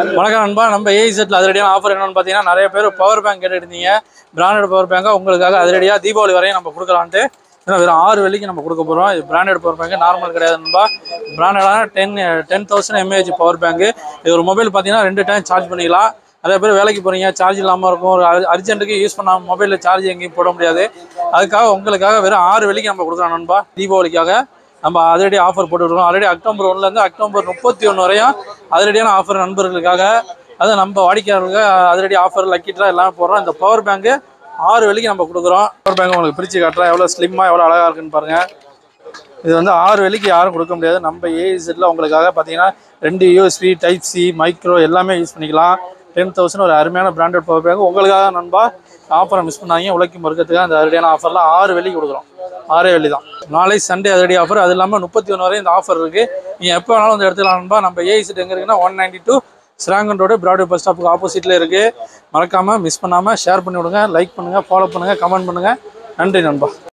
வணக்கம் நண்பா. நம்ம ஏஇசெட்ல அதிரடியான ஆஃபர் என்னன்னு பார்த்தீங்கன்னா, நிறைய பேர் பவர் பேங்க் கேட்டுருந்தீங்க. பிராண்டட் பவர் பேங்காக உங்களுக்காக அதிரடியாக தீபாவளி வரையும் நம்ம கொடுக்கலான்ட்டு வெறும் 6 வெள்ளிக்கு நம்ம கொடுக்க போகிறோம். இது பிராண்டட் பவர் பேங்க், நார்மல் கிடையாது நண்பா. பிராண்டடான 10,000 mAh பவர் பேங்க். இது ஒரு மொபைல் பார்த்தீங்கன்னா 2 டைம் சார்ஜ் பண்ணிக்கலாம். நிறைய பேர் வேலைக்கு போகிறீங்க, சார்ஜ் இல்லாமல் இருக்கும், ஒரு அர்ஜென்ட்டுக்கு யூஸ் பண்ணாமல் மொபைலில் சார்ஜ் எங்கேயும் போட முடியாது. அதுக்காக உங்களுக்காக வெறும் 6 வெள்ளிக்கு நம்ம கொடுக்குறோம் நண்பா. தீபாவளிக்காக நம்ம அதிரடி ஆஃபர் போட்டுருக்கோம். ஆல்ரெடி அக்டோபர் 1லேருந்து அக்டோபர் 31 வரையும் அதிரடியான ஆஃபர் நண்பர்களுக்காக, அது நம்ம வாடிக்கையாளர்களுக்கு அதிரடி ஆஃபர் லக்கிட்டா எல்லாமே போடுறோம். இந்த பவர் பேங்க் 6 வெள்ளிக்கு நம்ம கொடுக்குறோம். பவர் பேங்க் உங்களுக்கு பிரித்து காட்டுறோம், எவ்வளோ ஸ்லிம்மாக எவ்வளோ அழகாக இருக்குன்னு பாருங்கள். இது 6 வெள்ளிக்கு யாரும் கொடுக்க முடியாது. நம்ம ஏஇசெட்ல உங்களுக்காக பார்த்தீங்கன்னா 2 USB டைப் சி மைக்ரோ எல்லாமே யூஸ் பண்ணிக்கலாம். 10,000 ஒரு அருமையான பிராண்டட் பவர் பேங்க் உங்களுக்காக நண்பா. ஆஃபரை மிஸ் பண்ணாங்க. உழைக்கும் வர்க்கத்துக்கு அந்த அதிரடியான ஆஃபர்லாம் 6 வெள்ளிக்கு கொடுக்குறோம். 6 வெள்ளி தான். நாளை சண்டே அதிரடி ஆஃபர். அது இல்லாமல் 31 வரையும் இந்த ஆஃபர் இருக்குது. நீங்கள் எப்போ வேணாலும் வந்து எடுத்துக்கலாம் நண்பா. நம்ம ஏஇசெட் எங்கே இருக்குன்னா 192 ஸ்ராங்கன் ரோடு பிராட்வே பஸ் ஸ்டாப்புக்கு ஆப்போசிட்டில் இருக்குது. மறக்காமல் மிஸ் பண்ணாமல் ஷேர் பண்ணி விடுங்க, லைக் பண்ணுங்கள், ஃபாலோ பண்ணுங்கள், கமெண்ட் பண்ணுங்கள். நன்றி நண்பா.